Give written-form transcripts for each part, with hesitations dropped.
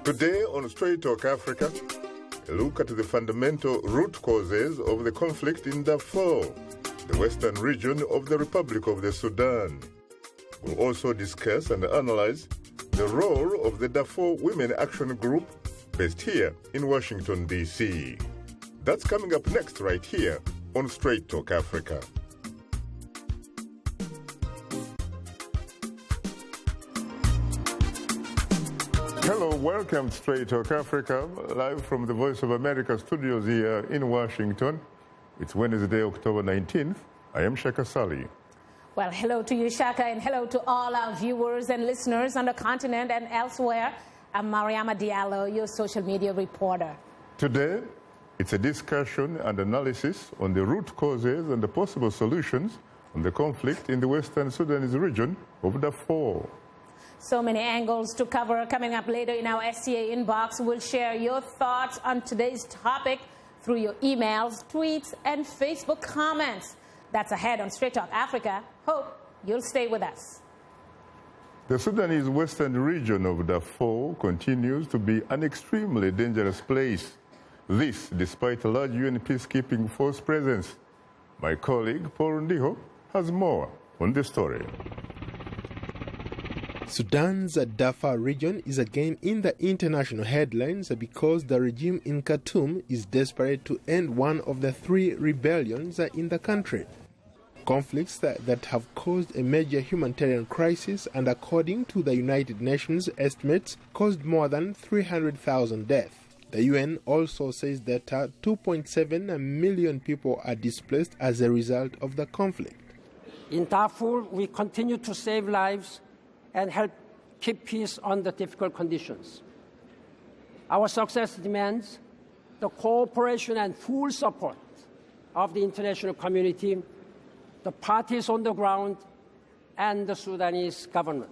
Today on Straight Talk Africa, a look at the fundamental root causes of the conflict in Darfur, the western region of the Republic of the Sudan. We'll also discuss and analyze the role of the Darfur Women Action Group based here in Washington, D.C. That's coming up next right here on Straight Talk Africa. Hello, welcome to Straight Talk Africa, live from the Voice of America studios here in Washington. It's Wednesday, October 19th. I am Shaka Ssali. Well, hello to you, Shaka, and hello to all our viewers and listeners on the continent and elsewhere. I'm Mariama Diallo, your social media reporter. Today, it's a discussion and analysis on the root causes and the possible solutions on the conflict in the Western Sudanese region of Darfur. So many angles to cover. Coming up later in our STA inbox, we'll share your thoughts on today's topic through your emails, tweets, and Facebook comments. That's ahead on Straight Talk Africa. Hope you'll stay with us. The Sudanese western region of Darfur continues to be an extremely dangerous place. This despite a large UN peacekeeping force presence. My colleague Paul Ndiho has more on this story. Sudan's Darfur region is again in the international headlines because the regime in Khartoum is desperate to end one of the three rebellions in the country. Conflicts that have caused a major humanitarian crisis and, according to the United Nations estimates, caused more than 300,000 deaths. The UN also says that 2.7 million people are displaced as a result of the conflict. In Darfur, we continue to save lives and help keep peace under difficult conditions. Our success demands the cooperation and full support of the international community, the parties on the ground, and the Sudanese government.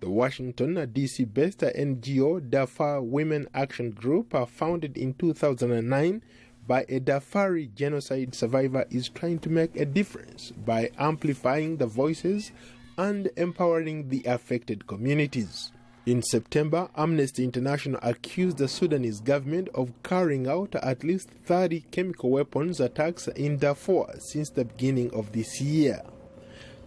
The Washington, D.C.-based NGO Darfur Women Action Group, founded in 2009 by a Darfuri genocide survivor, is trying to make a difference by amplifying the voices and empowering the affected communities. In September, Amnesty International accused the Sudanese government of carrying out at least 30 chemical weapons attacks in Darfur since the beginning of this year.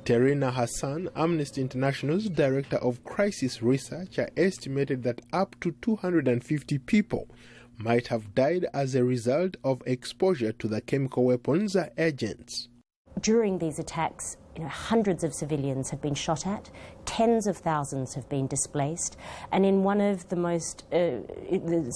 Terina Hassan, Amnesty International's Director of Crisis Research, estimated that up to 250 people might have died as a result of exposure to the chemical weapons agents. During these attacks, hundreds of civilians have been shot at, tens of thousands have been displaced, and in one of the most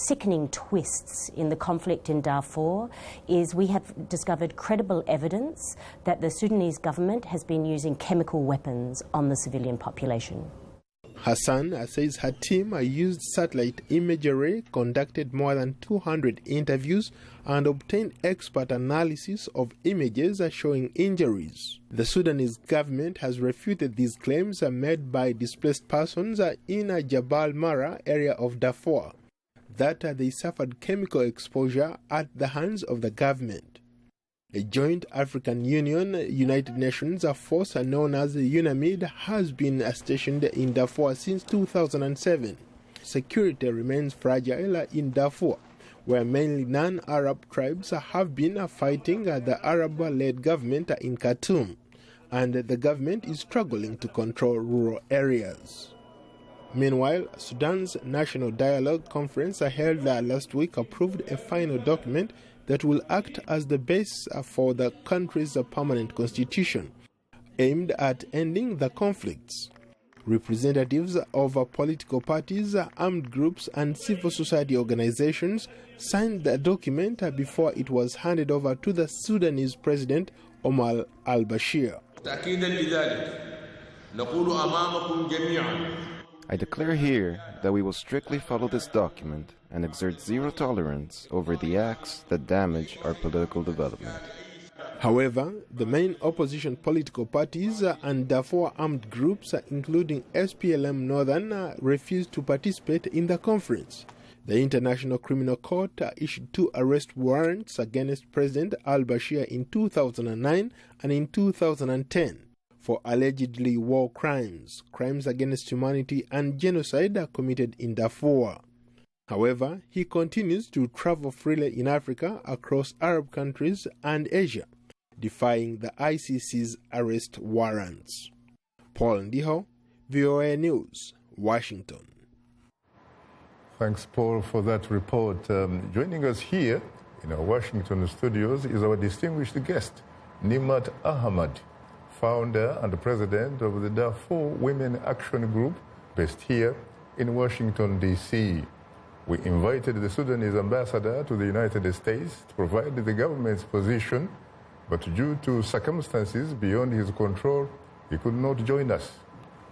sickening twists in the conflict in Darfur is we have discovered credible evidence that the Sudanese government has been using chemical weapons on the civilian population. Hassan says her team used satellite imagery, conducted more than 200 interviews, and obtained expert analysis of images showing injuries. The Sudanese government has refuted these claims made by displaced persons in Jabal Mara area of Darfur, that they suffered chemical exposure at the hands of the government. A joint African Union United Nations force known as UNAMID has been stationed in Darfur since 2007. Security remains fragile in Darfur, where mainly non-Arab tribes have been fighting the Arab-led government in Khartoum, and the government is struggling to control rural areas. Meanwhile, Sudan's National Dialogue Conference held last week approved a final document that will act as the base for the country's permanent constitution, aimed at ending the conflicts. Representatives of political parties, armed groups, and civil society organizations signed the document before it was handed over to the Sudanese President Omar al-Bashir. I declare here that we will strictly follow this document and exert zero tolerance over the acts that damage our political development. However, the main opposition political parties and Darfur armed groups, including SPLM Northern, refused to participate in the conference. The International Criminal Court issued 2 arrest warrants against President al-Bashir in 2009 and in 2010 for allegedly war crimes, crimes against humanity, and genocide committed in Darfur. However, he continues to travel freely in Africa, across Arab countries and Asia, defying the ICC's arrest warrants. Paul Ndiho, VOA News, Washington. Thanks, Paul, for that report. Joining us here in our Washington studios is our distinguished guest, Nimat Ahmad, founder and president of the Darfur Women Action Group, based here in Washington, D.C. We invited the Sudanese ambassador to the United States to provide the government's position, but due to circumstances beyond his control, he could not join us.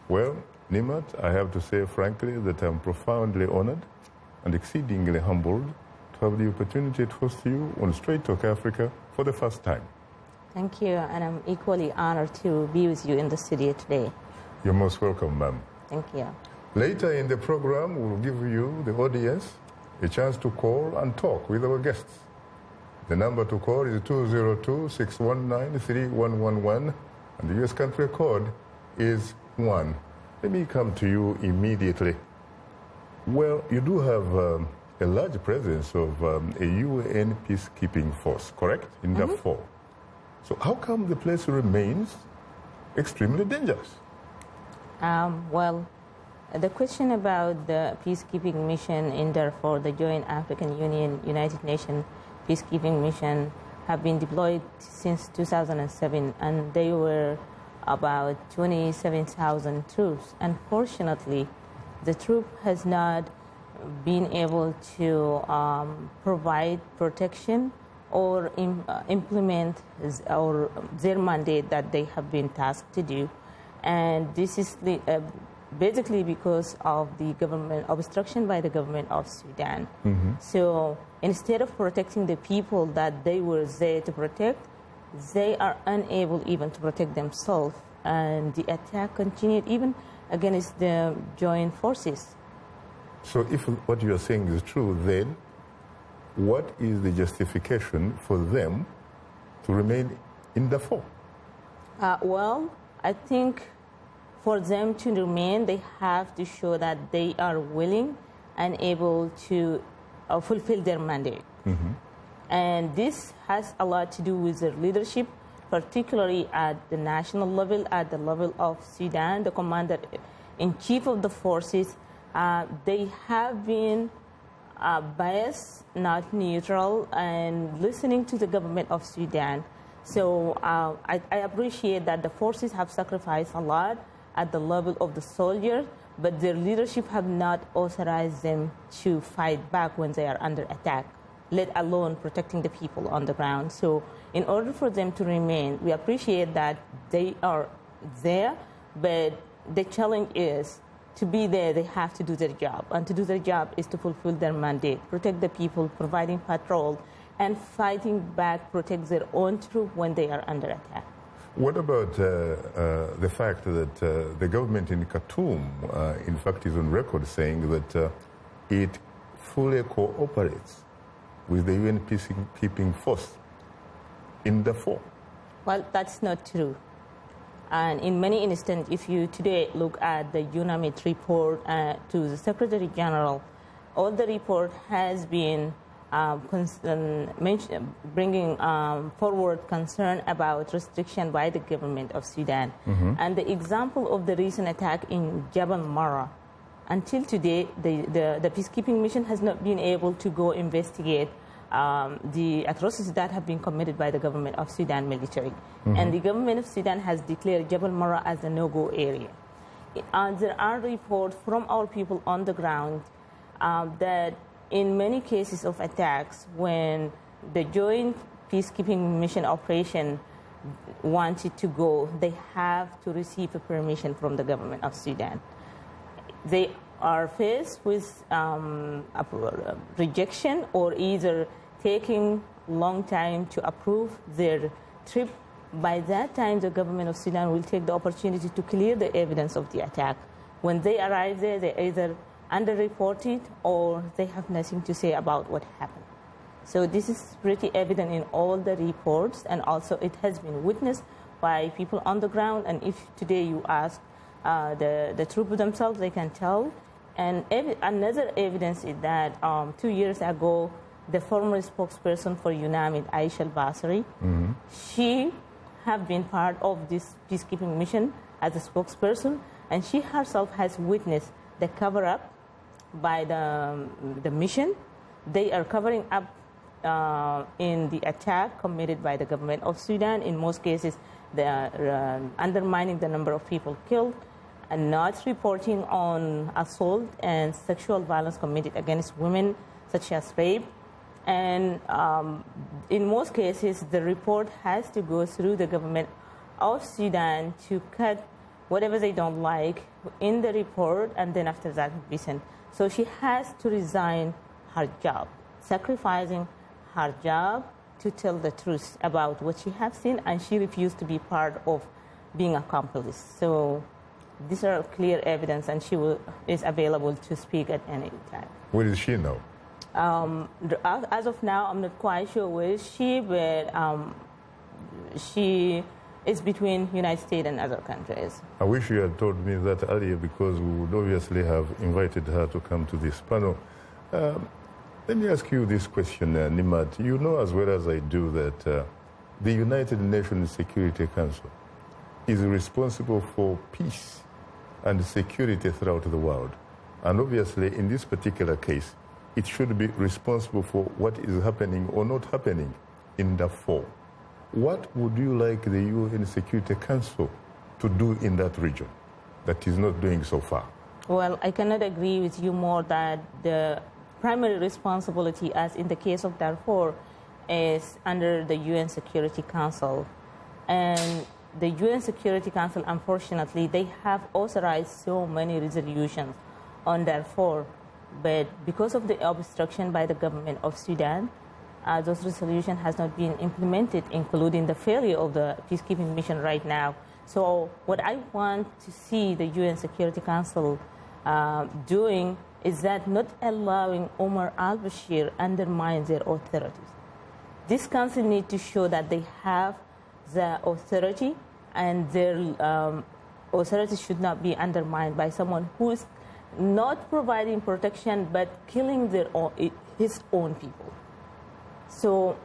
Well, Nimat, I have to say frankly that I'm profoundly honored and exceedingly humbled to have the opportunity to host you on Straight Talk Africa for the first time. Thank you, and I'm equally honored to be with you in the studio today. You're most welcome, ma'am. Thank you. Later in the program, we'll give you, the audience, a chance to call and talk with our guests. The number to call is 202-619-3111, and the U.S. country code is 1. Let me come to you immediately. Well, you do have a large presence of a UN peacekeeping force, correct, in Darfur. So how come the place remains extremely dangerous? Well, the question about the peacekeeping mission in Darfur, the Joint African Union United Nations peacekeeping mission, have been deployed since 2007, and they were about 27,000 troops. Unfortunately, the troop has not been able to provide protection or implement their mandate that they have been tasked to do. And this is basically because of the government obstruction by the government of Sudan. So instead of protecting the people that they were there to protect, they are unable even to protect themselves. And the attack continued even against the joint forces. So if what you are saying is true, then what is the justification for them to remain in Darfur? Well, I think for them to remain, they have to show that they are willing and able to fulfill their mandate. And this has a lot to do with their leadership, particularly at the national level, at the level of Sudan, the commander-in-chief of the forces. They have been biased, not neutral, and listening to the government of Sudan. So I appreciate that the forces have sacrificed a lot at the level of the soldiers, but their leadership have not authorized them to fight back when they are under attack, let alone protecting the people on the ground. So in order for them to remain, we appreciate that they are there, but the challenge is to be there, they have to do their job. And to do their job is to fulfill their mandate, protect the people, providing patrol, and fighting back, protect their own troops when they are under attack. What about the fact that the government in Khartoum, in fact, is on record saying that it fully cooperates with the UN peacekeeping force in Darfur? Well, that's not true. And in many instances, if you today look at the UNAMID report to the Secretary General, all the report has been bringing forward concern about restriction by the government of Sudan. And the example of the recent attack in Jabal Mara, until today, the peacekeeping mission has not been able to go investigate the atrocities that have been committed by the government of Sudan military. And the government of Sudan has declared Jabal Mara as a no-go area. And there are reports from our people on the ground that in many cases of attacks, when the joint peacekeeping mission operation wanted to go, they have to receive a permission from the government of Sudan. They are faced with rejection or either taking long time to approve their trip. By that time, the government of Sudan will take the opportunity to clear the evidence of the attack. When they arrive there, they either underreported or they have nothing to say about what happened. So this is pretty evident in all the reports, and also it has been witnessed by people on the ground. And if today you ask the troops themselves, they can tell And another evidence is that 2 years ago, the former spokesperson for UNAMID, Aisha al-Basri, she have been part of this peacekeeping mission as a spokesperson, and she herself has witnessed the cover-up by the mission. They are covering up in the attack committed by the government of Sudan. In most cases, they are undermining the number of people killed and not reporting on assault and sexual violence committed against women, such as rape. And in most cases, the report has to go through the government of Sudan to cut whatever they don't like in the report, and then after that be sent. So she has to resign her job, sacrificing her job to tell the truth about what she has seen, and she refused to be part of being accomplice. So these are clear evidence, and she is available to speak at any time. Where is she now? As of now, I'm not quite sure where is she, but she is between United States and other countries. I wish you had told me that earlier, because we would obviously have invited her to come to this panel. Let me ask you this question, Nimat. You know as well as I do that the United Nations Security Council is responsible for peace and security throughout the world. And obviously, in this particular case, it should be responsible for what is happening or not happening in Darfur. What would you like the UN Security Council to do in that region that is not doing so far? Well, I cannot agree with you more that the primary responsibility, as in the case of Darfur, is under the UN Security Council. And the UN Security Council, unfortunately, they have authorized so many resolutions on Darfur, but because of the obstruction by the government of Sudan, those resolutions has not been implemented, including the failure of the peacekeeping mission right now. So what I want to see the UN Security Council doing is that not allowing Omar al-Bashir undermine their authorities. This council needs to show that they have the authority, and their authority should not be undermined by someone who is not providing protection but killing his own people. So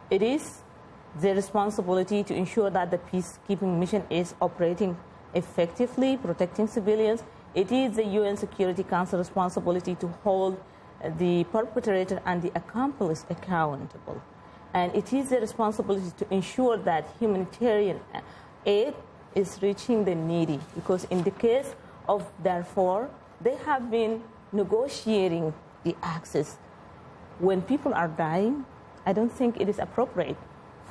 it is their responsibility to ensure that the peacekeeping mission is operating effectively, protecting civilians. It is the UN Security Council responsibility to hold the perpetrator and the accomplice accountable. And it is their responsibility to ensure that humanitarian aid is reaching the needy. Because in the case of Darfur, they have been negotiating the access. When people are dying, I don't think it is appropriate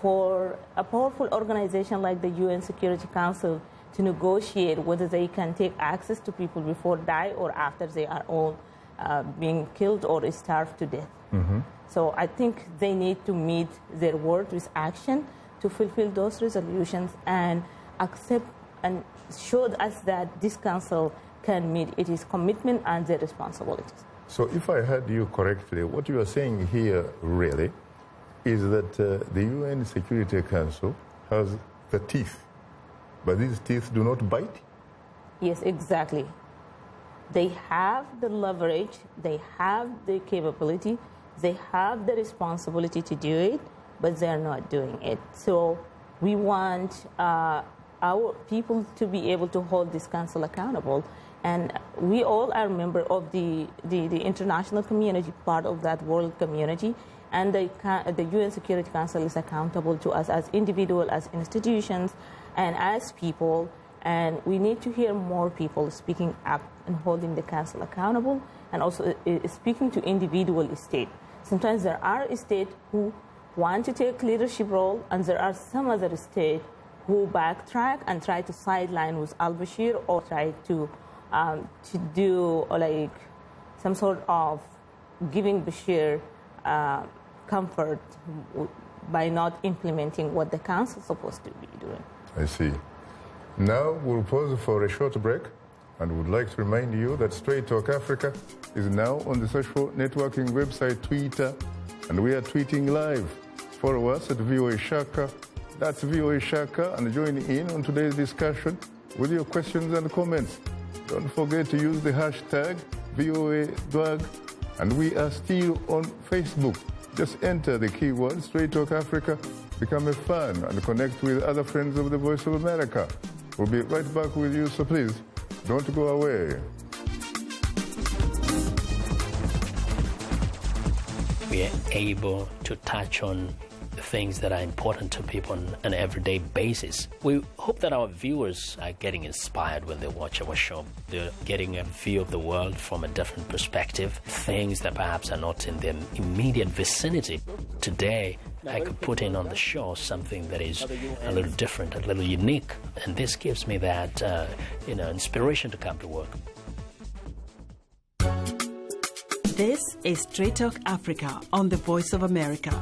for a powerful organization like the UN Security Council to negotiate whether they can take access to people before die or after they are all being killed or starved to death. So I think they need to meet their word with action to fulfill those resolutions and accept and show us that this council can meet its commitment and their responsibilities. So if I heard you correctly, what you are saying here really is that the UN Security Council has the teeth, but these teeth do not bite? Yes, exactly. They have the leverage, they have the capability, they have the responsibility to do it, but they are not doing it. So we want our people to be able to hold this council accountable. And we all are members of the international community, part of that world community. And the UN Security Council is accountable to us as individuals, as institutions, and as people. And we need to hear more people speaking up and holding the council accountable, and also speaking to individual states. Sometimes there are states who want to take leadership role, and there are some other states who backtrack and try to sideline with al-Bashir or try to do like some sort of giving Bashir comfort by not implementing what the council is supposed to be doing. I see. Now we'll pause for a short break, and would like to remind you that Straight Talk Africa is now on the social networking website Twitter, and we are tweeting live. Follow us at VOA Shaka, that's VOA Shaka, and join in on today's discussion with your questions and comments. Don't forget to use the hashtag VOA.blog, and we are still on Facebook. Just enter the keyword Straight Talk Africa, become a fan, and connect with other friends of the Voice of America. We'll be right back with you, so please don't go away. We are able to touch on things that are important to people on an everyday basis. We hope that our viewers are getting inspired when they watch our show. They're getting a view of the world from a different perspective, things that perhaps are not in their immediate vicinity. Today, I could put in on the show something that is a little different, a little unique, and this gives me that, inspiration to come to work. This is Straight Talk Africa on the Voice of America.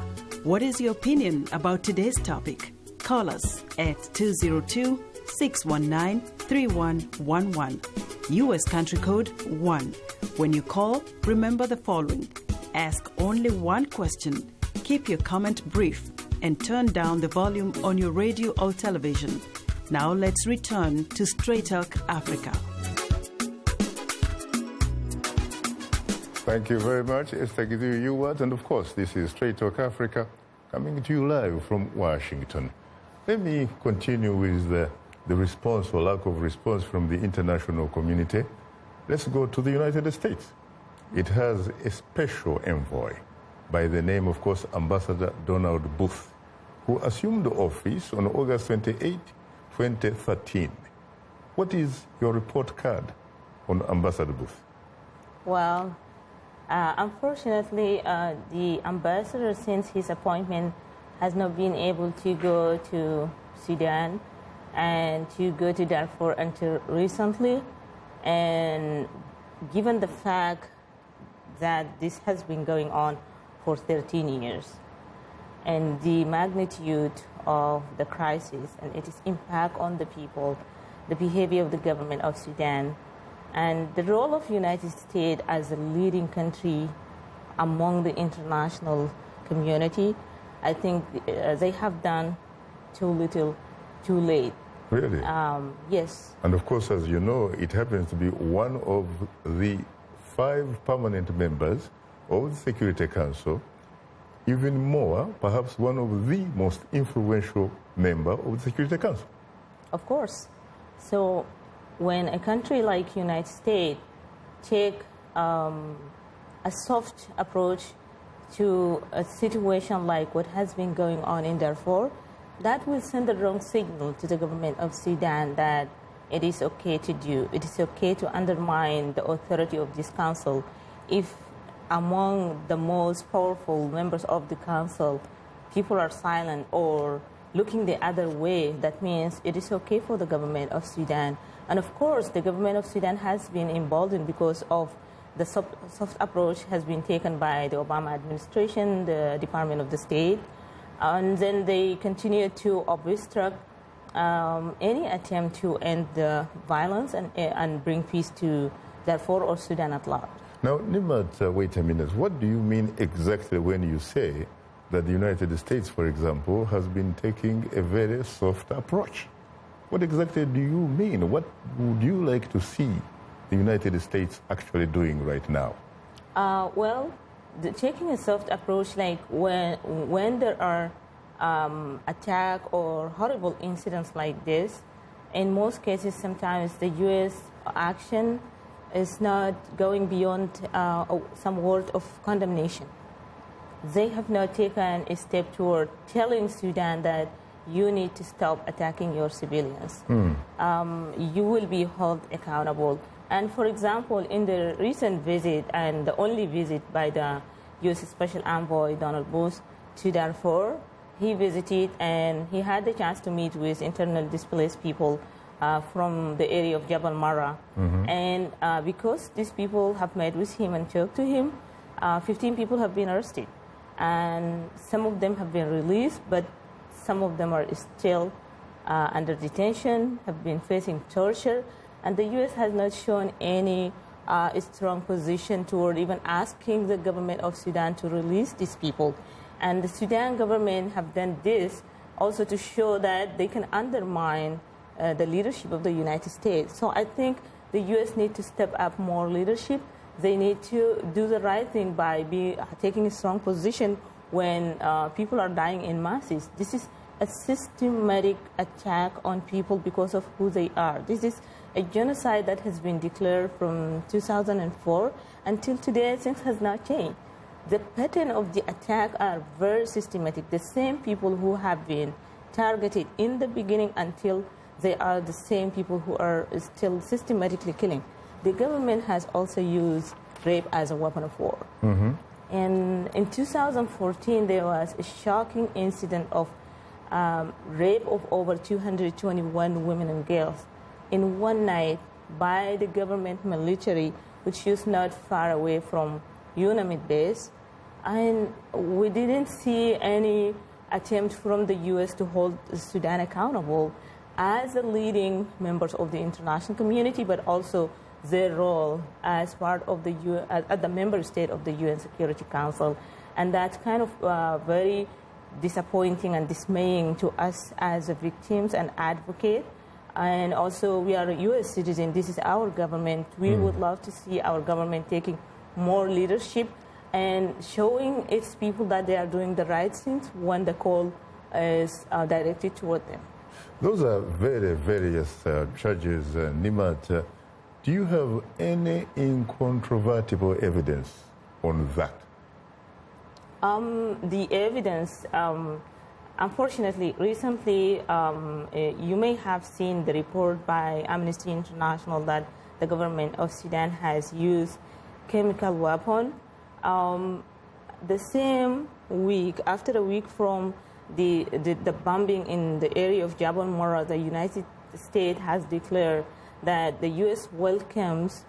What is your opinion about today's topic? Call us at 202-619-3111. U.S. country code 1. When you call, remember the following. Ask only one question. Keep your comment brief and turn down the volume on your radio or television. Now let's return to Straight Talk Africa. Thank you very much, Esther Gideon. And of course, this is Straight Talk Africa, coming to you live from Washington. Let me continue with the response or lack of response from the international community. Let's go to the United States. It has a special envoy by the name, of course, Ambassador Donald Booth, who assumed office on August 28, 2013. What is your report card on Ambassador Booth? Well, unfortunately, the ambassador, since his appointment, has not been able to go to Sudan and to go to Darfur until recently. And given the fact that this has been going on for 13 years, and the magnitude of the crisis and its impact on the people, the behavior of the government of Sudan, and the role of the United States as a leading country among the international community, I think they have done too little, too late. Really? Yes. And of course, as you know, it happens to be one of the 5 permanent members of the Security Council, even more, perhaps one of the most influential member of the Security Council. Of course. So when a country like United States take a soft approach to a situation like what has been going on in Darfur, that will send the wrong signal to the government of Sudan that it is okay to do. It is okay to undermine the authority of this council. If among the most powerful members of the council, people are silent or looking the other way, that means it is okay for the government of Sudan. And of course, the government of Sudan has been emboldened because of the soft approach has been taken by the Obama administration, the Department of the State, and then they continue to obstruct any attempt to end the violence and bring peace to Darfur or Sudan at large. Now, Nimat, wait a minute. What do you mean exactly when you say that the United States, for example, has been taking a very soft approach? What exactly do you mean? What would you like to see the United States actually doing right now? Well, taking a soft approach, like when there are attack or horrible incidents like this, in most cases, sometimes the U.S. action is not going beyond some word of condemnation. They have not taken a step toward telling Sudan that you need to stop attacking your civilians. You will be held accountable. And for example, in the recent visit, and the only visit by the U.S. Special Envoy Donald Booth to Darfur, he visited and he had the chance to meet with internally displaced people from the area of Jabal Mara. And because these people have met with him and talked to him, 15 people have been arrested. And some of them have been released, but some of them are still under detention, have been facing torture. And the U.S. has not shown any strong position toward even asking the government of Sudan to release these people. And the Sudan government have done this also to show that they can undermine the leadership of the United States. So I think the U.S. need to step up more leadership they need to do the right thing by taking a strong position when people are dying in masses. This is a systematic attack on people because of who they are. This is a genocide that has been declared from 2004 until today. Things has not changed. The pattern of the attack are very systematic. The same people who have been targeted in the beginning until they are the same people who are still systematically killing. The government has also used rape as a weapon of war. Mm-hmm. And in 2014, there was a shocking incident of rape of over 221 women and girls in one night by the government military, which is not far away from UNAMID base. And we didn't see any attempt from the U.S. to hold Sudan accountable as the leading members of the international community, but also their role as part of the at the member state of the UN Security Council. And that's kind of very disappointing and dismaying to us as victims and advocates. And also, we are a U.S. citizen. This is our government. We would love to see our government taking more leadership and showing its people that they are doing the right things when the call is directed toward them. Those are very various charges, Nimat. Do you have any incontrovertible evidence on that? The evidence, unfortunately, recently, you may have seen the report by Amnesty International that the government of Sudan has used chemical weapon. The same week, after a week from the bombing in the area of Jabal Mora, the United States has declared that the U.S. welcomes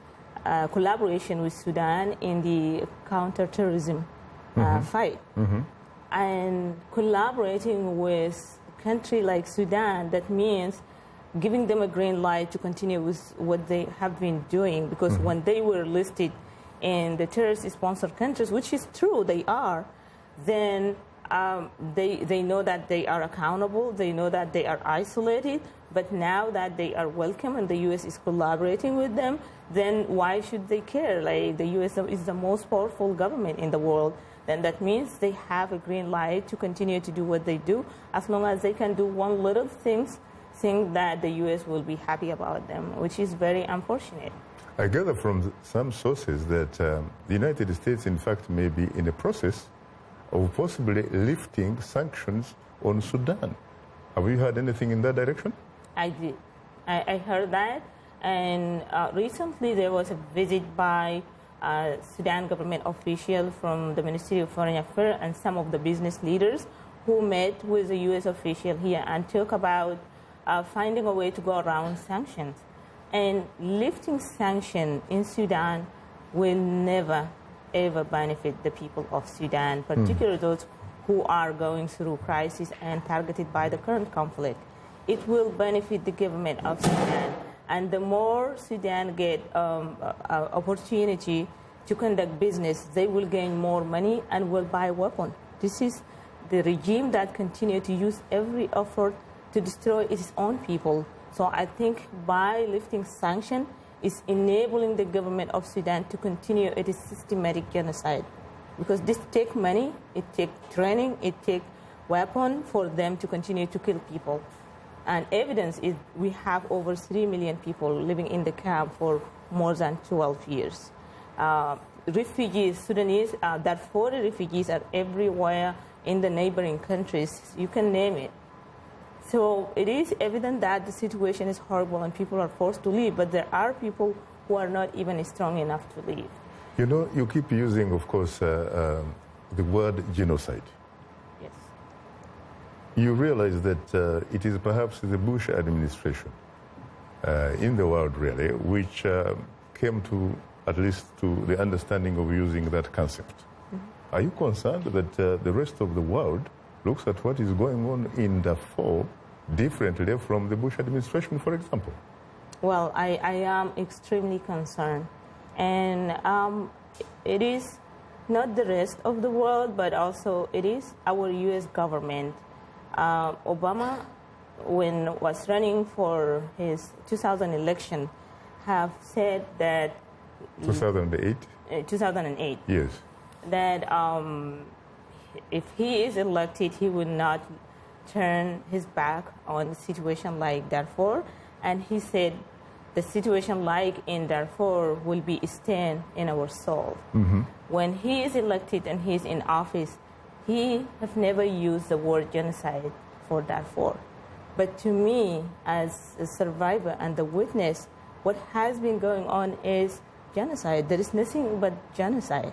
collaboration with Sudan in the counterterrorism fight. Mm-hmm. And collaborating with a country like Sudan, that means giving them a green light to continue with what they have been doing, because when they were listed in the terrorist-sponsored countries, which is true, they are, then they know that they are accountable, they know that they are isolated, but now that they are welcome and the U.S. is collaborating with them, then why should they care? Like, the U.S. is the most powerful government in the world. Then that means they have a green light to continue to do what they do, as long as they can do one little thing that the U.S. will be happy about them, which is very unfortunate. I gather from some sources that the United States, in fact, may be in the process of possibly lifting sanctions on Sudan. Have you heard anything in that direction? I did. I heard that. And recently there was a visit by Sudan government official from the Ministry of Foreign Affairs and some of the business leaders who met with the U.S. official here and talk about finding a way to go around sanctions. And lifting sanctions in Sudan will never, ever benefit the people of Sudan, particularly those who are going through crisis and targeted by the current conflict. It will benefit the government of Sudan. And the more Sudan get opportunity to conduct business, they will gain more money and will buy weapons. This is the regime that continue to use every effort to destroy its own people. So I think by lifting sanctions is enabling the government of Sudan to continue its systematic genocide. Because this takes money, it takes training, it takes weapons for them to continue to kill people. And evidence is we have over 3 million people living in the camp for more than 12 years. Refugees, Sudanese, Darfuri refugees are everywhere in the neighboring countries. You can name it. So it is evident that the situation is horrible and people are forced to leave, but there are people who are not even strong enough to leave. You know, you keep using, of course, the word genocide. Yes. You realize that it is perhaps the Bush administration in the world, really, which came to at least to the understanding of using that concept. Are you concerned that the rest of the world looks at what is going on in Darfur differently from the Bush administration, for example? Well, I am extremely concerned. And it is not the rest of the world, but also it is our U.S. government. Obama, when was running for his 2000 election, have said that... 2008? 2008. Yes. That if he is elected, he will not turn his back on a situation like Darfur. And he said the situation like in Darfur will be a stain in our soul. When he is elected and he is in office, he have never used the word genocide for Darfur. But to me, as a survivor and the witness, what has been going on is genocide. There is nothing but genocide.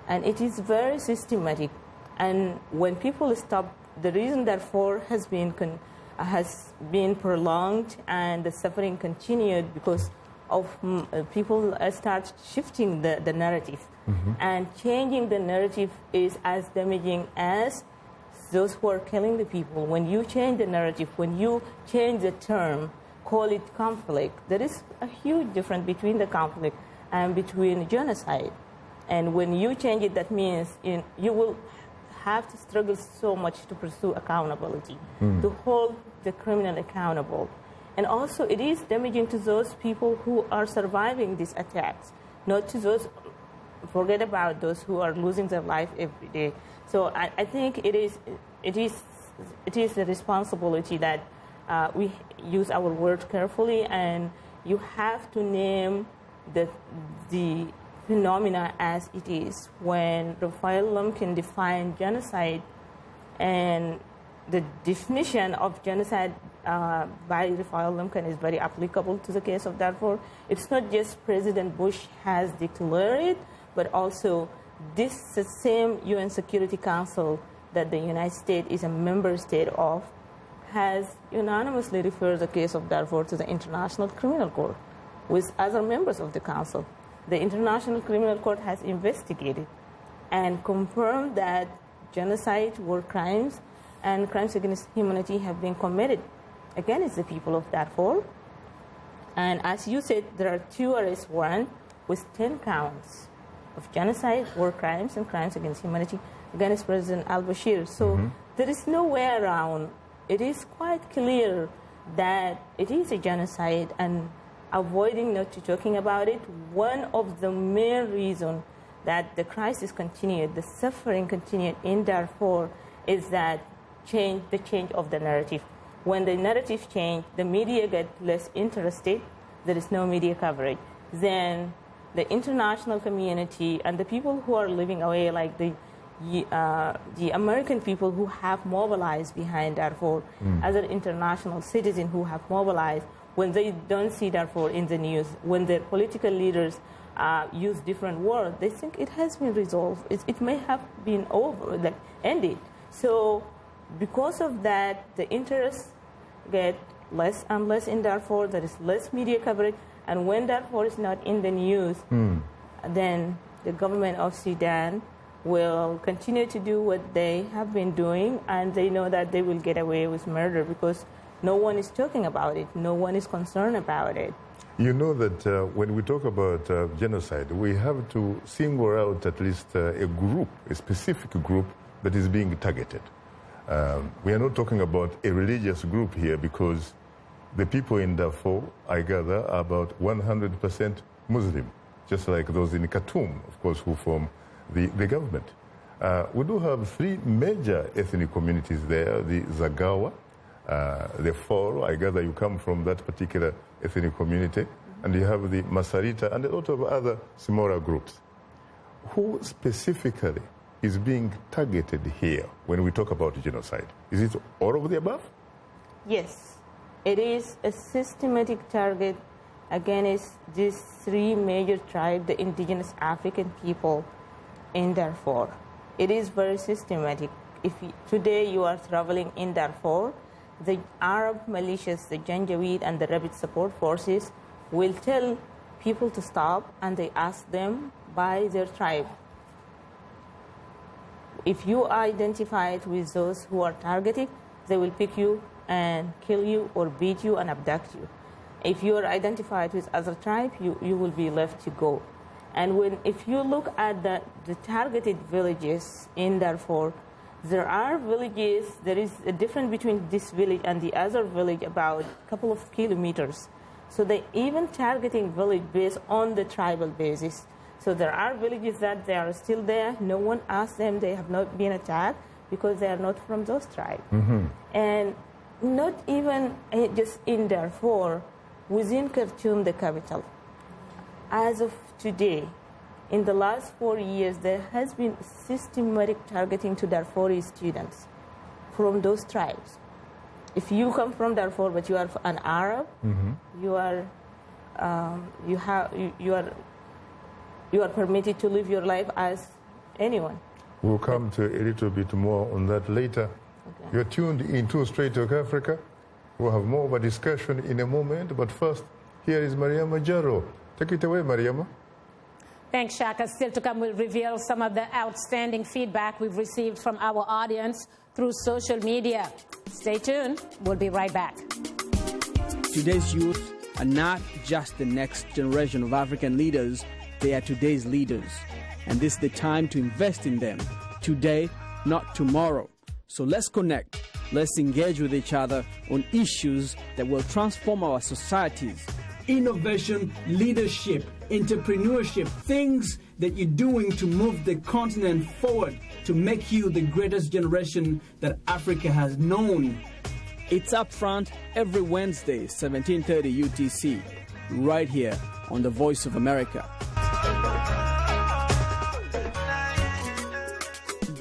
And it is very systematic. And when people stop, the reason Darfur has been prolonged and the suffering continued because of people start shifting the narrative. And changing the narrative is as damaging as those who are killing the people. When you change the narrative, when you change the term, call it conflict, there is a huge difference between the conflict and between genocide. And when you change it, that means you will have to struggle so much to pursue accountability, to hold the criminal accountable. And also, it is damaging to those people who are surviving these attacks, not to those, forget about those who are losing their life every day. So I think it is the responsibility that we use our words carefully, and you have to name the phenomena as it is. When Raphael Lemkin defined genocide, and the definition of genocide by Raphael Lemkin is very applicable to the case of Darfur. It's not just President Bush has declared it, but also this the same UN Security Council that the United States is a member state of has unanimously referred the case of Darfur to the International Criminal Court with other members of the council. The International Criminal Court has investigated and confirmed that genocide, war crimes, and crimes against humanity have been committed against the people of Darfur. And as you said, there are 2 arrest warrants with 10 counts of genocide, war crimes, and crimes against humanity against President al-Bashir. So there is no way around. It is quite clear that it is a genocide, and avoiding not talking about it, one of the main reasons that the crisis continued, the suffering continued in Darfur, is that the change of the narrative. When the narrative changed, the media get less interested, there is no media coverage. Then the international community and the people who are living away, like the American people who have mobilized behind Darfur, other international citizens who have mobilized, when they don't see Darfur in the news, when their political leaders use different words, they think it has been resolved. It may have been over, ended. So because of that, the interests get less and less in Darfur. There is less media coverage. And when Darfur is not in the news, then the government of Sudan will continue to do what they have been doing, and they know that they will get away with murder because no one is talking about it. No one is concerned about it. You know that when we talk about genocide, we have to single out at least a group, a specific group that is being targeted. We are not talking about a religious group here, because the people in Darfur, I gather, are about 100% Muslim, just like those in Khartoum, of course, who form the government. We do have 3 major ethnic communities there, the Zagawa, the Foro, I gather you come from that particular ethnic community, and you have the Masarita and a lot of other smaller groups. Who specifically is being targeted here when we talk about genocide? Is it all of the above? Yes, it is a systematic target against these 3 major tribes, the indigenous African people in Darfur. It is very systematic. If today you are traveling in Darfur, the Arab militias, the Janjaweed and the Rapid Support Forces will tell people to stop, and they ask them by their tribe. If you are identified with those who are targeted, they will pick you and kill you or beat you and abduct you. If you are identified with other tribe, you will be left to go. And if you look at the targeted villages in Darfur, there are villages, there is a difference between this village and the other village about a couple of kilometers. So they even targeting village based on the tribal basis. So there are villages that they are still there. No one asked them. They have not been attacked because they are not from those tribes. And not even just in Darfur, within Khartoum, the capital. As of today, in the last 4 years, there has been systematic targeting to Darfuri students from those tribes. If you come from Darfur, but you are an Arab, you are permitted to live your life as anyone. We'll come to a little bit more on that later. Okay. You're tuned into Straight Talk Africa. We'll have more of a discussion in a moment, but first, here is Mariama Jaro. Take it away, Mariama. Thanks, Shaka. Still to come, we'll reveal some of the outstanding feedback we've received from our audience through social media. Stay tuned. We'll be right back. Today's youth are not just the next generation of African leaders, they are today's leaders. And this is the time to invest in them. Today, not tomorrow. So let's connect. Let's engage with each other on issues that will transform our societies. Innovation, leadership, entrepreneurship, things that you're doing to move the continent forward, to make you the greatest generation that Africa has known. It's Upfront every Wednesday, 17:30 UTC, right here on the Voice of America.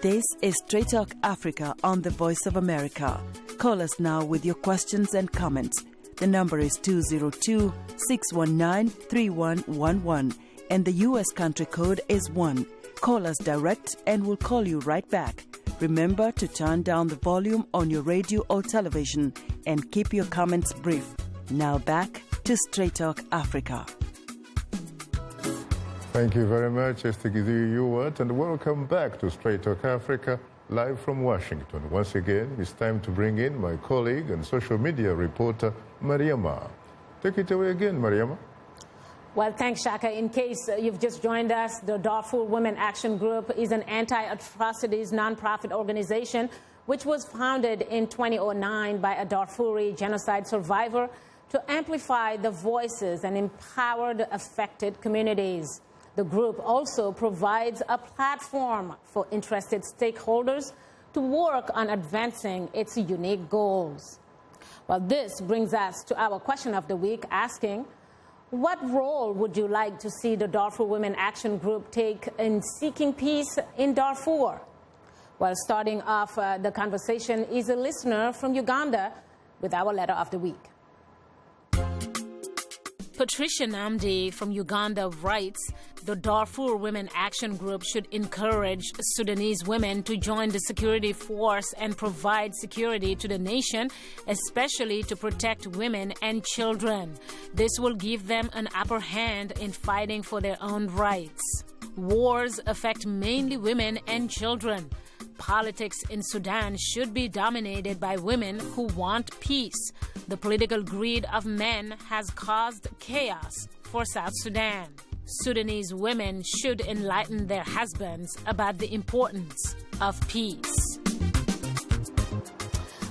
This is Straight Talk Africa on the Voice of America. Call us now with your questions and comments. The number is 202-619-3111 and the U.S. country code is 1. Call us direct and we'll call you right back. Remember to turn down the volume on your radio or television and keep your comments brief. Now back to Straight Talk Africa. Thank you very much, Esther Gizi-Yuwat, and welcome back to Straight Talk Africa, live from Washington. Once again, it's time to bring in my colleague and social media reporter, Mariama. Take it away again, Mariama. Well, thanks, Shaka. In case you've just joined us, the Darfur Women Action Group is an anti-atrocities nonprofit organization which was founded in 2009 by a Darfuri genocide survivor to amplify the voices and empower the affected communities. The group also provides a platform for interested stakeholders to work on advancing its unique goals. Well, this brings us to our question of the week, asking, what role would you like to see the Darfur Women Action Group take in seeking peace in Darfur? Well, starting off the conversation is a listener from Uganda with our letter of the week. Patricia Namdi from Uganda writes, the Darfur Women Action Group should encourage Sudanese women to join the security force and provide security to the nation, especially to protect women and children. This will give them an upper hand in fighting for their own rights. Wars affect mainly women and children. Politics in Sudan should be dominated by women who want peace. The political greed of men has caused chaos for South Sudan. Sudanese women should enlighten their husbands about the importance of peace.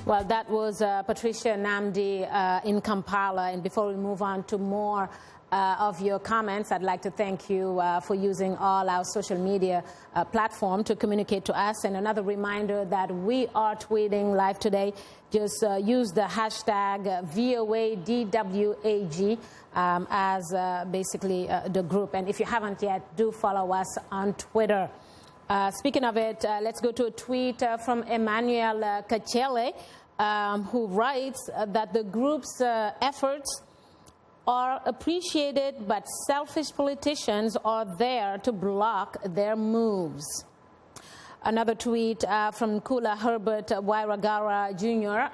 Well, that was Patricia Namdi in Kampala. And before we move on to more of your comments, I'd like to thank you for using all our social media platform to communicate to us. And another reminder that we are tweeting live today. Just use the hashtag VOADWAG as basically the group. And if you haven't yet, do follow us on Twitter. Speaking of it, let's go to a tweet from Emmanuel Kachele, who writes that the group's efforts are appreciated, but selfish politicians are there to block their moves. Another tweet from Kula Herbert Wairagara Jr.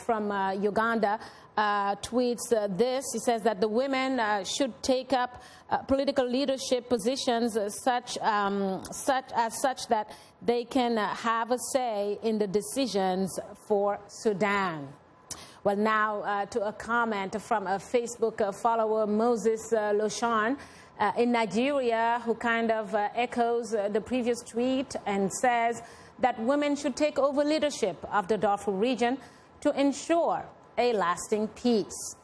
From Uganda tweets this. He says that the women should take up political leadership positions such that they can have a say in the decisions for Sudan. Well, now to a comment from a Facebook follower, Moses Loshan, in Nigeria, who kind of echoes the previous tweet and says that women should take over leadership of the Darfur region to ensure a lasting peace.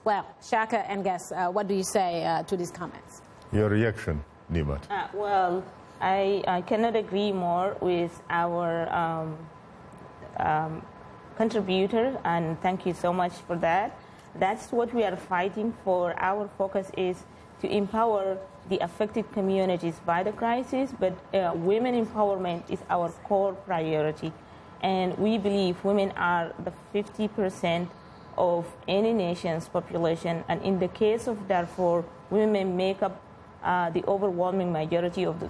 Well, Shaka and Guess, what do you say to these comments? Your reaction? Nimat? Well, I cannot agree more with our contributor, and thank you so much for that. That's what we are fighting for. Our focus is to empower the affected communities by the crisis, but women empowerment is our core priority. And we believe women are the 50% of any nation's population. And in the case of Darfur, women make up the overwhelming majority of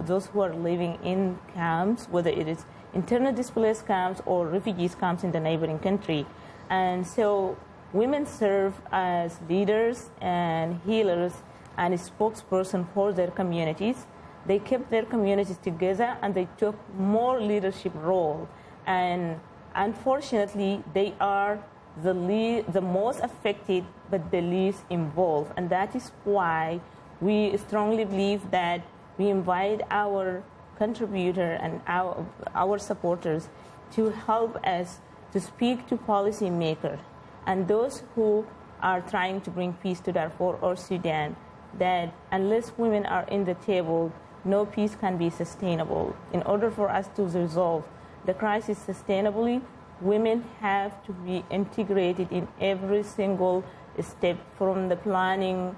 those who are living in camps, whether it is internally displaced camps or refugees camps in the neighboring country. And so women serve as leaders and healers and a spokesperson for their communities. They kept their communities together and they took more leadership role. And unfortunately, they are the most affected but the least involved. And that is why we strongly believe that we invite our contributor and our supporters to help us to speak to policymakers and those who are trying to bring peace to Darfur or Sudan, that unless women are in the table, no peace can be sustainable. In order for us to resolve the crisis sustainably, women have to be integrated in every single step, from the planning,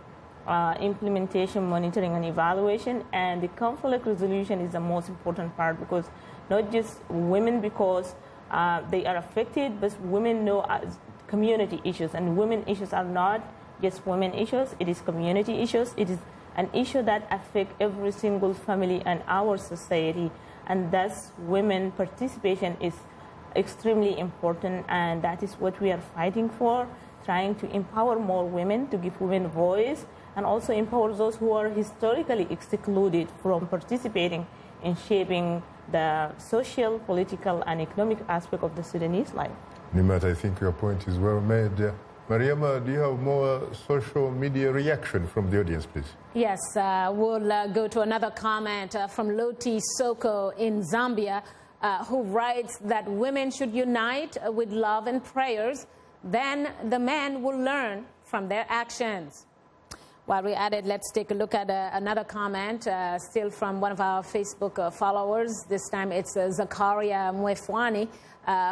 implementation, monitoring, and evaluation. And the conflict resolution is the most important part, because not just women, because they are affected, but women know community issues. And women issues are not just women issues, it is community issues. It is an issue that affects every single family and our society. And thus, women participation is extremely important, and that is what we are fighting for, trying to empower more women, to give women voice, and also empower those who are historically excluded from participating in shaping the social, political, and economic aspect of the Sudanese life. Nimat, I think your point is well made. Mariama, do you have more social media reaction from the audience, please? Yes, we'll go to another comment from Loti Soko in Zambia, who writes that women should unite with love and prayers, then the men will learn from their actions. While we're at it, let's take a look at another comment, still from one of our Facebook followers. This time it's Zakaria Mwefwani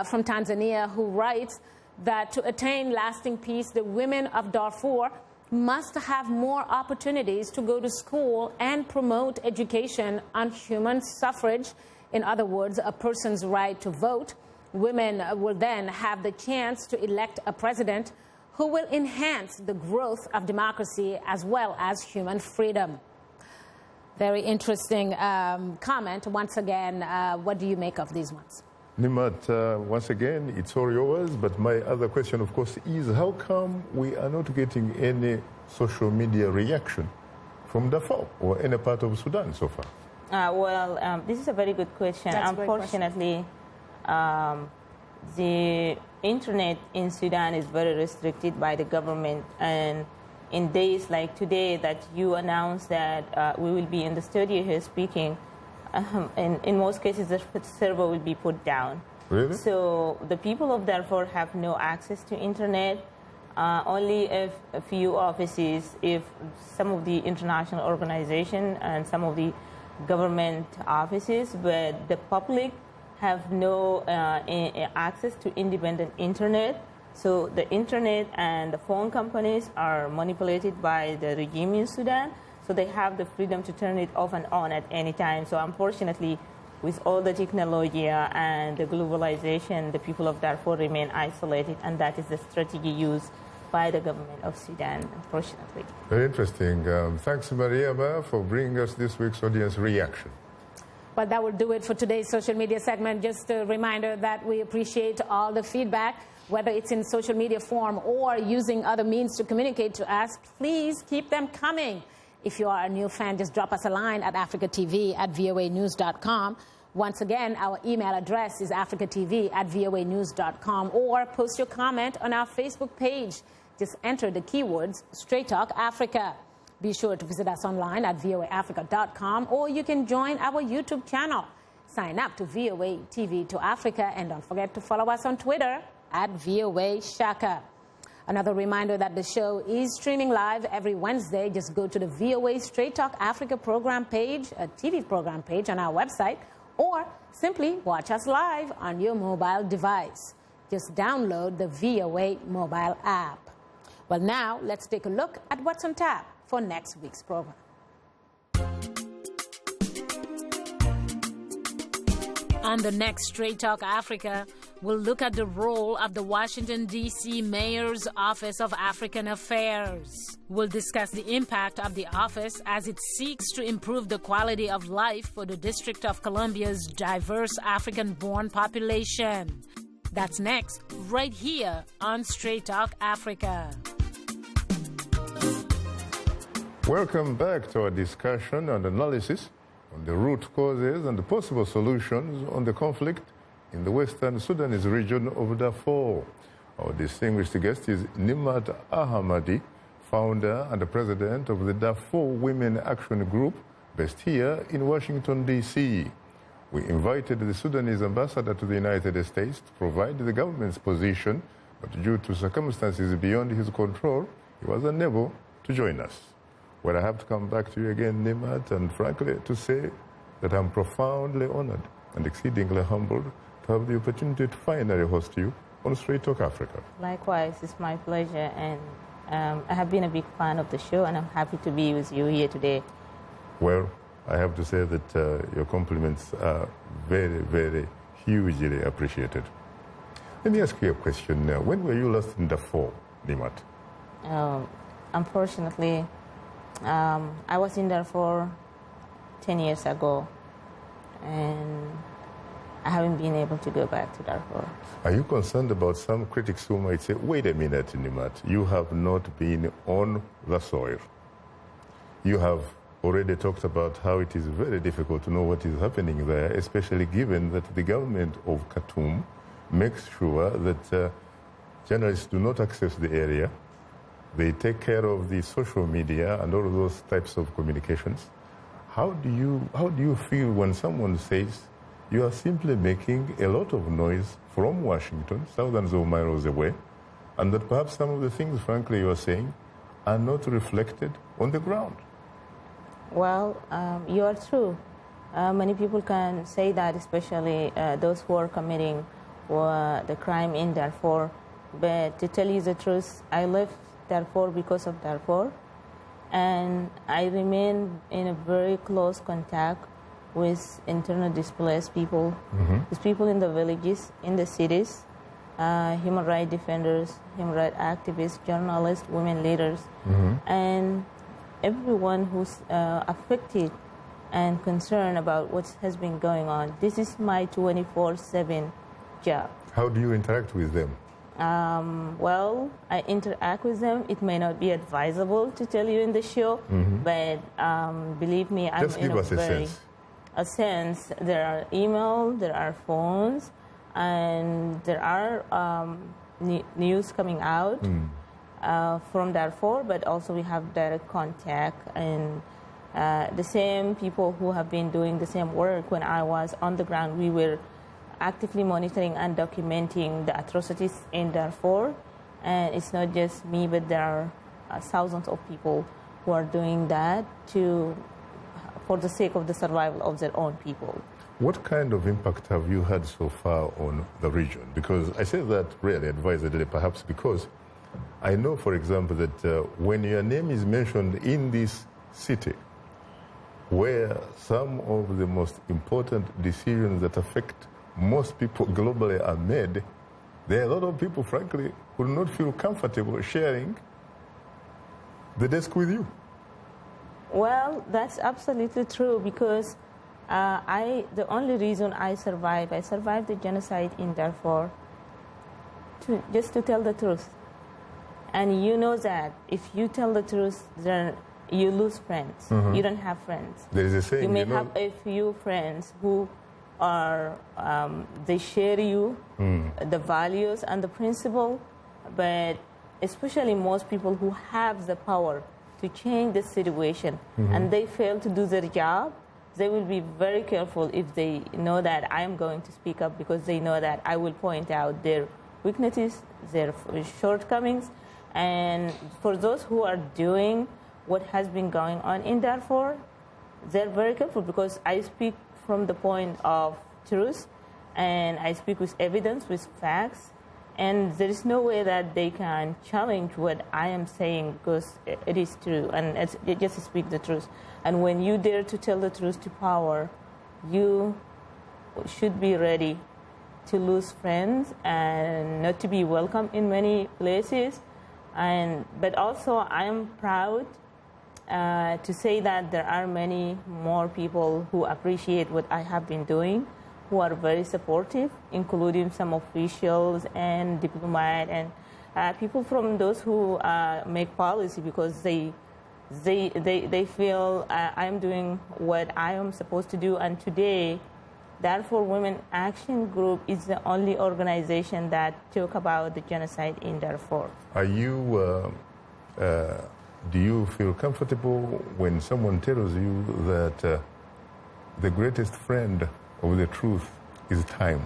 from Tanzania, who writes that to attain lasting peace, the women of Darfur must have more opportunities to go to school and promote education on human suffrage. In other words, a person's right to vote. Women will then have the chance to elect a president who will enhance the growth of democracy as well as human freedom. Very interesting comment. Once again, what do you make of these ones? Nimat, once again, it's all yours, but my other question, of course, is how come we are not getting any social media reaction from Darfur or any part of Sudan so far? This is a very good question. Unfortunately, the internet in Sudan is very restricted by the government, and in days like today that you announced that we will be in the studio here speaking, in most cases the server will be put down. Really? So the people of Darfur have no access to internet. Only if a few offices, if some of the international organizations and some of the government offices, but the public have no access to independent internet. So the internet and the phone companies are manipulated by the regime in Sudan, so they have the freedom to turn it off and on at any time. So unfortunately, with all the technology and the globalization, the people of Darfur remain isolated, and that is the strategy used by the government of Sudan, unfortunately. Very interesting. Thanks, Mariama, for bringing us this week's audience reaction. Well, that will do it for today's social media segment. Just a reminder that we appreciate all the feedback, whether it's in social media form or using other means to communicate to us. Please keep them coming. If you are a new fan, just drop us a line at africatv@voanews.com. Once again, our email address is africatv@voanews.com, or post your comment on our Facebook page. Just enter the keywords Straight Talk Africa. Be sure to visit us online at voaafrica.com, or you can join our YouTube channel. Sign up to VOA TV to Africa, and don't forget to follow us on Twitter at VOA Shaka. Another reminder that the show is streaming live every Wednesday. Just go to the VOA Straight Talk Africa program page, a TV program page on our website, or simply watch us live on your mobile device. Just download the VOA mobile app. Well, now let's take a look at what's on tap for next week's program. On the next Straight Talk Africa, we'll look at the role of the Washington, D.C. Mayor's Office of African Affairs. We'll discuss the impact of the office as it seeks to improve the quality of life for the District of Columbia's diverse African-born population. That's next, right here on Straight Talk Africa. Welcome back to our discussion and analysis on the root causes and the possible solutions on the conflict in the Western Sudanese region of Darfur. Our distinguished guest is Nimat Ahmadi, founder and the president of the Darfur Women Action Group, based here in Washington, D.C. We invited the Sudanese ambassador to the United States to provide the government's position, but due to circumstances beyond his control, he was unable to join us. Well, I have to come back to you again, Nimat, and frankly to say that I'm profoundly honored and exceedingly humbled to have the opportunity to finally host you on Straight Talk Africa. Likewise, it's my pleasure, and I have been a big fan of the show, and I'm happy to be with you here today. Well, I have to say that your compliments are very, very hugely appreciated. Let me ask you a question now. When were you last in Darfur, Nimat? Unfortunately, I was in Darfur 10 years ago, and I haven't been able to go back to Darfur. Are you concerned about some critics who might say, wait a minute, Nimat, you have not been on the soil? You have already talked about how it is very difficult to know what is happening there, especially given that the government of Khartoum makes sure that journalists do not access the area. They take care of the social media and all of those types of communications. How do you feel when someone says you are simply making a lot of noise from Washington, thousands of miles away, and that perhaps some of the things, frankly, you are saying are not reflected on the ground? Well, you are true. Many people can say that, especially those who are committing the crime in Darfur. But to tell you the truth, I left Darfur because of Darfur, and I remain in a very close contact with internally displaced people, with people in the villages, in the cities, human rights defenders, human rights activists, journalists, women leaders, and everyone who's affected and concerned about what has been going on. This is my 24/7 job. How do you interact with them? Well, I interact with them. It may not be advisable to tell you in the show, but believe me, I'm just give in us a sense. There are emails, there are phones, and there are news coming out from Darfur, but also we have direct contact, and the same people who have been doing the same work when I was on the ground. We were actively monitoring and documenting the atrocities in Darfur. And it's not just me, but there are thousands of people who are doing that for the sake of the survival of their own people. What kind of impact have you had so far on the region? Because I say that really advisedly, perhaps because I know, for example, that when your name is mentioned in this city, where some of the most important decisions that affect most people globally are made, there are a lot of people, frankly, who do not feel comfortable sharing the desk with you. Well, that's absolutely true, because the only reason I survived the genocide in Darfur just to tell the truth. And you know that if you tell the truth, then you lose friends. You don't have friends. There is a saying, you may have a few friends who are, they share you the values and the principle, but especially most people who have the power to change the situation and they fail to do their job, they will be very careful if they know that I am going to speak up, because they know that I will point out their weaknesses, their shortcomings, And for those who are doing what has been going on in Darfur, they're very careful because I speak from the point of truth and I speak with evidence, with facts, and there is no way that they can challenge what I am saying because it is true and it just speak the truth. And when you dare to tell the truth to power, you should be ready to lose friends and not to be welcome in many places. But also I am proud to say that there are many more people who appreciate what I have been doing, who are very supportive, including some officials and diplomats and people from those who make policy because they feel I am doing what I am supposed to do. And today, Darfur Women Action Group is the only organization that talk about the genocide in Darfur. Do you feel comfortable when someone tells you that the greatest friend of the truth is time,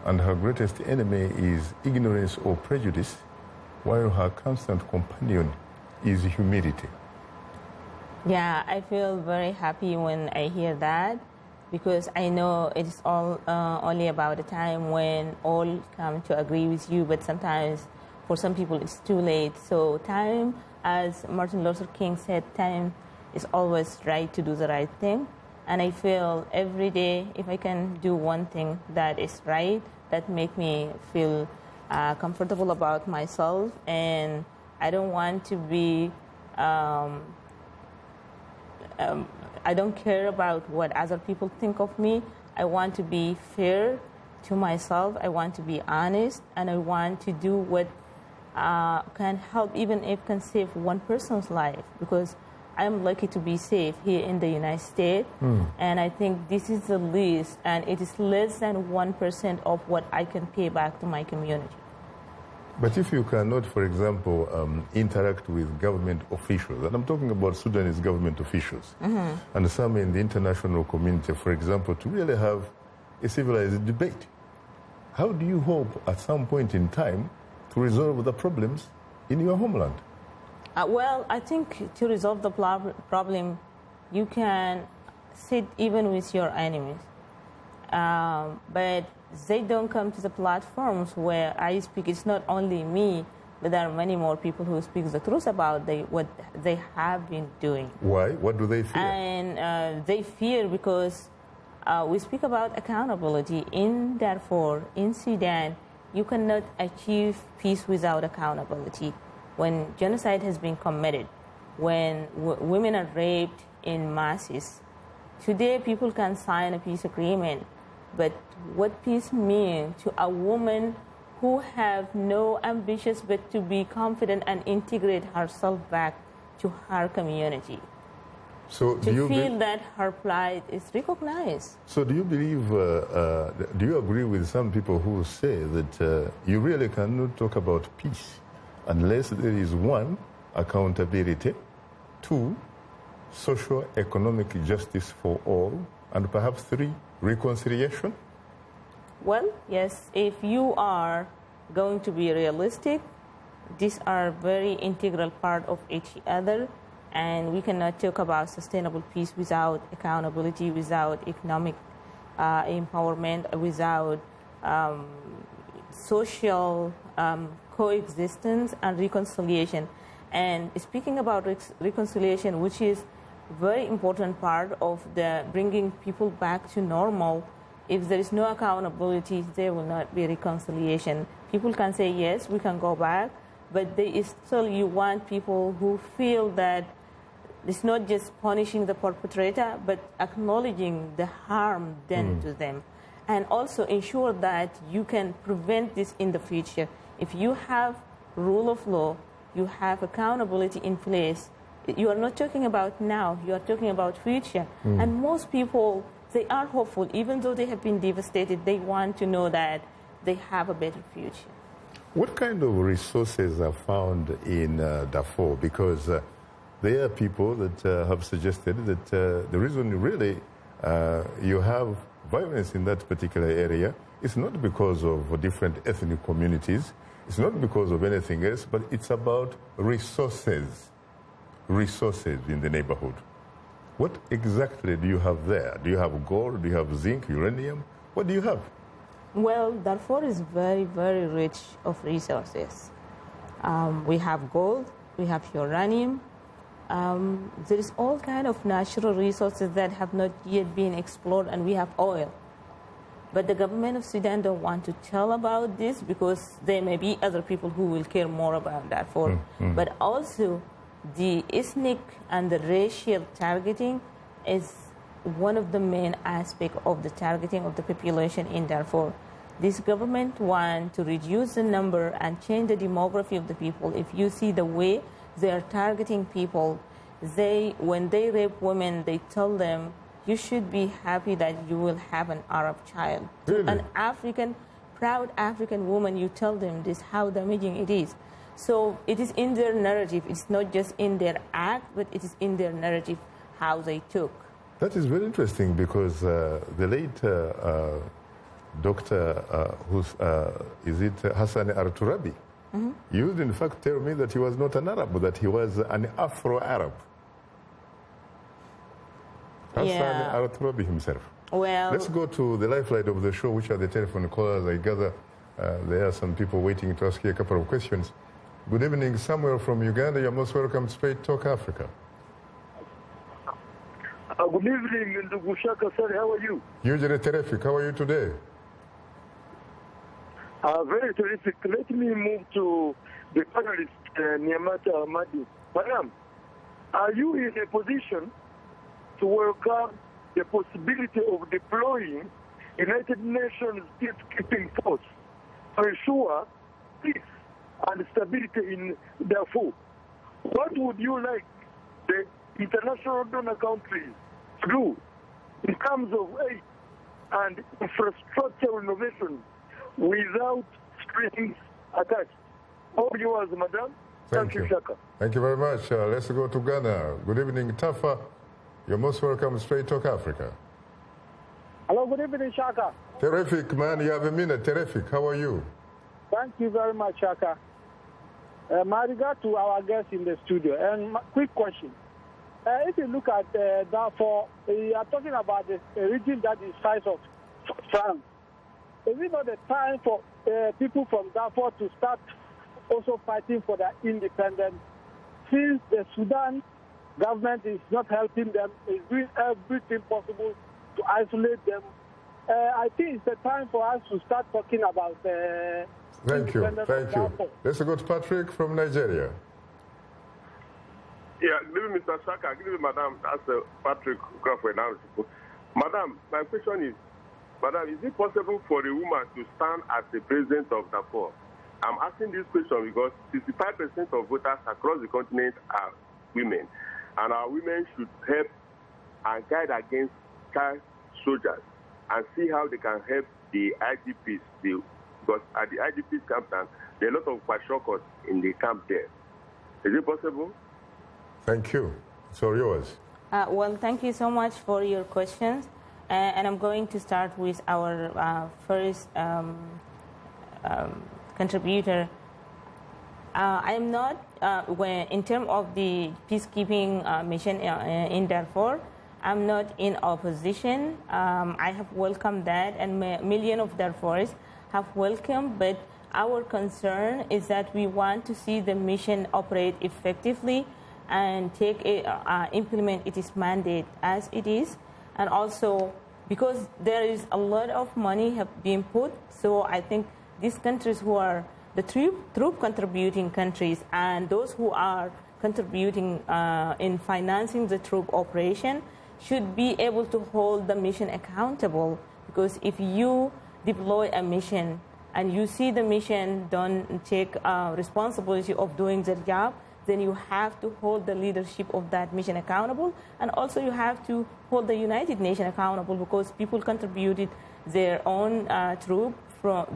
and her greatest enemy is ignorance or prejudice, while her constant companion is humility? Yeah, I feel very happy when I hear that because I know it's all only about the time when all come to agree with you, but sometimes for some people it's too late. So time, as Martin Luther King said, time is always right to do the right thing. And I feel every day if I can do one thing that is right, that make me feel comfortable about myself. And I don't want to be, I don't care about what other people think of me. I want to be fair to myself. I want to be honest. And I want to do what can help, even if can save one person's life, because I'm lucky to be safe here in the United States, and I think this is the least, and it is less than 1% of what I can pay back to my community. But if you cannot, for example, interact with government officials, and I'm talking about Sudanese government officials, and some in the international community, for example, to really have a civilized debate, how do you hope at some point in time to resolve the problems in your homeland? Well, I think to resolve the problem, you can sit even with your enemies. But they don't come to the platforms where I speak. It's not only me, but there are many more people who speak the truth about what they have been doing. Why? What do they fear? And they fear because we speak about accountability. In Darfur, in Sudan, you cannot achieve peace without accountability. When genocide has been committed, when women are raped in masses, today people can sign a peace agreement, but what peace means to a woman who have no ambitions but to be confident and integrate herself back to her community? So to feel that her plight is recognized. So do you believe, do you agree with some people who say that you really cannot talk about peace unless there is, one, accountability, two, socio-economic justice for all, and perhaps three, reconciliation? Well, yes, if you are going to be realistic, these are very integral part of each other, and we cannot talk about sustainable peace without accountability, without economic empowerment, without social coexistence and reconciliation. And speaking about reconciliation, which is very important part of the bringing people back to normal, if there is no accountability, there will not be reconciliation. People can say, yes, we can go back, but still you want people who feel that it's not just punishing the perpetrator, but acknowledging the harm done to them. And also ensure that you can prevent this in the future. If you have rule of law, you have accountability in place, you are not talking about now, you are talking about future. And most people, they are hopeful, even though they have been devastated, they want to know that they have a better future. What kind of resources are found in Darfur? Because there are people that have suggested that the reason really you have violence in that particular area is not because of different ethnic communities, It's not because of anything else, but it's about resources in the neighborhood. What exactly do you have there? Do you have gold? Do you have zinc, uranium? What do you have? Well, Darfur is very, very rich of resources. We have gold, we have uranium. There is all kind of natural resources that have not yet been explored, and we have oil. But the government of Sudan don't want to tell about this because there may be other people who will care more about Darfur. But also, the ethnic and the racial targeting is one of the main aspects of the targeting of the population in Darfur. This government wants to reduce the number and change the demography of the people. If you see the way they are targeting people, when they rape women, they tell them, you should be happy that you will have an Arab child. Really? An African, proud African woman, you tell them this, how damaging it is. So it is in their narrative. It's not just in their act, but it is in their narrative, how they took. That is very interesting because the late Dr. Hassan Arturabi used, in fact, tell me that he was not an Arab, but that he was an Afro-Arab. Hassan Arturabi himself. Well, let's go to the lifeline of the show, which are the telephone callers. I gather there are some people waiting to ask you a couple of questions. Good evening, Samuel from Uganda. You're most welcome to Straight Talk Africa. Good evening, Shaka Ssali. How are you? Usually terrific. How are you today? Very terrific. Let me move to the panelist, Nyamata Ahmadi. Madam, are you in a position to welcome the possibility of deploying United Nations peacekeeping force to ensure peace and stability in Darfur? What would you like the international donor countries to do in terms of aid and infrastructure renovation without strings attached? All yours, madam. Thank you, Shaka. Thank you very much. Let's go to Ghana. Good evening, Tafa. You're most welcome to Straight Talk Africa. Hello, good evening, Shaka. Terrific, man. You have a minute. Terrific. How are you? Thank you very much, Shaka. My regard to our guests in the studio. And quick question. If you look at Darfur, you are talking about a region that is the size of France. Is it not the time for people from Darfur to start also fighting for their independence? Since the Sudan government is not helping them, is doing everything possible to isolate them, I think it's the time for us to start talking about Thank you. Darfur. Let's go to Patrick from Nigeria. Yeah, give me Mr. Shaka, give me Madam, that's Patrick Crawford now. Madam, my question is, Madam, is it possible for a woman to stand as the president of Darfur? I'm asking this question because 65% of voters across the continent are women, and our women should help and guide against child soldiers and see how they can help the IDPs. Because at the IDPs camp, there are a lot of Kwashokos in the camp there. Is it possible? Thank you. It's all yours. Well, thank you so much for your questions. And I'm going to start with our first contributor. I am not, in terms of the peacekeeping mission in Darfur, I'm not in opposition. I have welcomed that, and millions of Darfuris have welcomed, but our concern is that we want to see the mission operate effectively and implement its mandate as it is, and also because there is a lot of money have been put. So I think these countries who are the troop contributing countries and those who are contributing in financing the troop operation should be able to hold the mission accountable, because if you deploy a mission and you see the mission don't take responsibility of doing their job, then you have to hold the leadership of that mission accountable, and also you have to hold the United Nations accountable, because people contributed their own troop.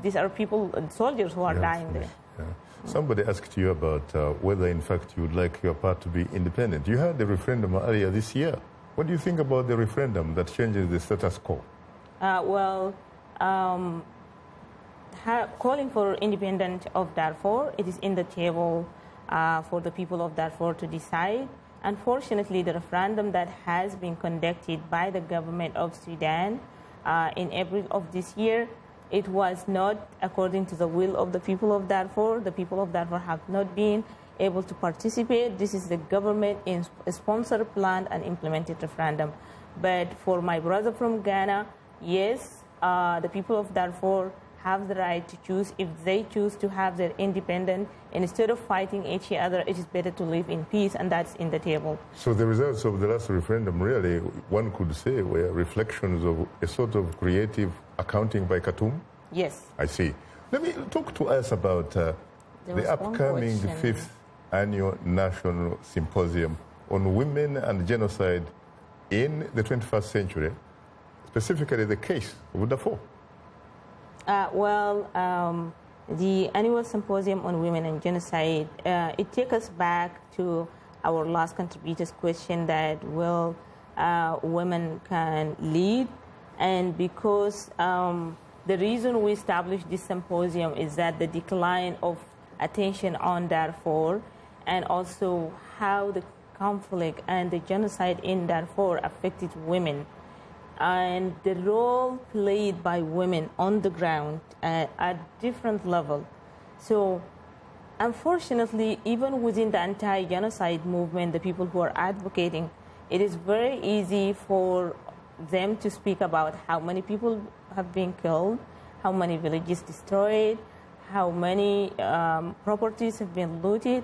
These are people, soldiers who are dying there. Yeah. Somebody asked you about whether, in fact, you would like your part to be independent. You had the referendum earlier this year. What do you think about the referendum that changes the status quo? calling for independence of Darfur. It is in the table for the people of Darfur to decide. Unfortunately, the referendum that has been conducted by the government of Sudan in April of this year, it was not according to the will of the people of Darfur. The people of Darfur have not been able to participate. This is the government-sponsored, planned, and implemented referendum. But for my brother from Ghana, yes, the people of Darfur have the right to choose. If they choose to have their independence, instead of fighting each other, it is better to live in peace, and that's in the table. So the results of the last referendum, really, one could say, were reflections of a sort of creative accounting by Khartoum? Yes. I see. Let me talk to us about the upcoming 5th Annual National Symposium on Women and Genocide in the 21st Century, specifically the case of Darfur. The annual symposium on women and genocide, it takes us back to our last contributor's question that will women can lead, and because the reason we established this symposium is that the decline of attention on Darfur and also how the conflict and the genocide in Darfur affected women, and the role played by women on the ground at different levels. So unfortunately, even within the anti-genocide movement, the people who are advocating, it is very easy for them to speak about how many people have been killed, how many villages destroyed, how many properties have been looted.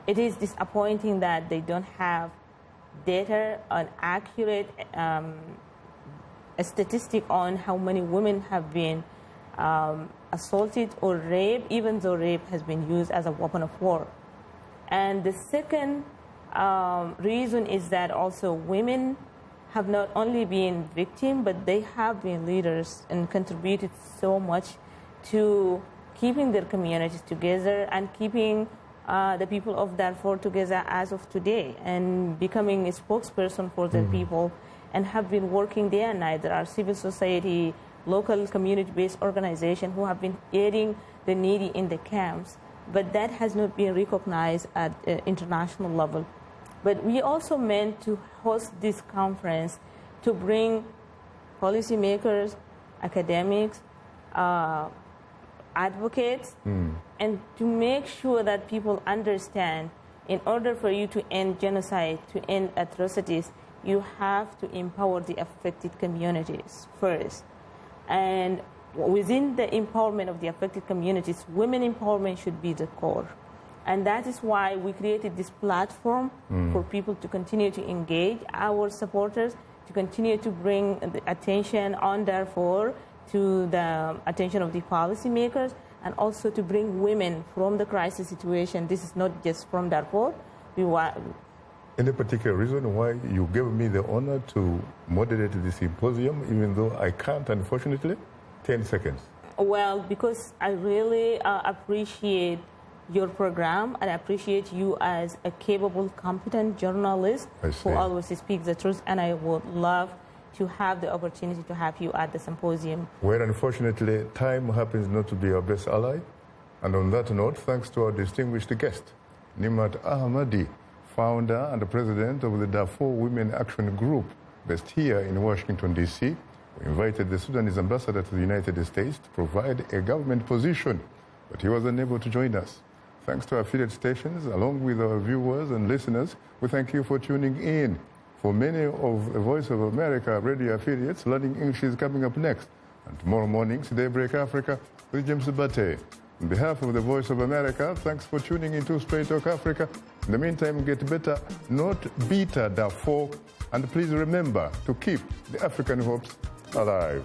It is disappointing that they don't have data, an accurate statistic on how many women have been assaulted or raped, even though rape has been used as a weapon of war. And the second reason is that also women have not only been victims, but they have been leaders and contributed so much to keeping their communities together and keeping the people of Darfur together as of today, and becoming a spokesperson for their people, and have been working day and night. There are civil society, local community-based organizations who have been aiding the needy in the camps, but that has not been recognized at international level. But we also meant to host this conference to bring policymakers, academics, advocates, and to make sure that people understand, in order for you to end genocide, to end atrocities, you have to empower the affected communities first. And within the empowerment of the affected communities, women empowerment should be the core. And that is why we created this platform for people to continue to engage our supporters, to continue to bring the attention on Darfur to the attention of the policymakers, and also to bring women from the crisis situation. This is not just from Darfur. Any particular reason why you gave me the honor to moderate the symposium, even though I can't, unfortunately? 10 seconds. Well, because I really appreciate your program, and I appreciate you as a capable, competent journalist who always speaks the truth, and I would love to have the opportunity to have you at the symposium. Well, unfortunately, time happens not to be our best ally. And on that note, thanks to our distinguished guest, Nimat Ahmadi, founder and president of the Darfur Women Action Group, based here in Washington, D.C. We invited the Sudanese ambassador to the United States to provide a government position, but he was unable to join us. Thanks to our affiliate stations, along with our viewers and listeners, we thank you for tuning in. For many of the Voice of America radio affiliates, Learning English is coming up next. And tomorrow morning's Daybreak Africa with James Bate. On behalf of the Voice of America, thanks for tuning into Straight Talk Africa. In the meantime, get better, not bitter, Darfur. And please remember to keep the African hopes alive.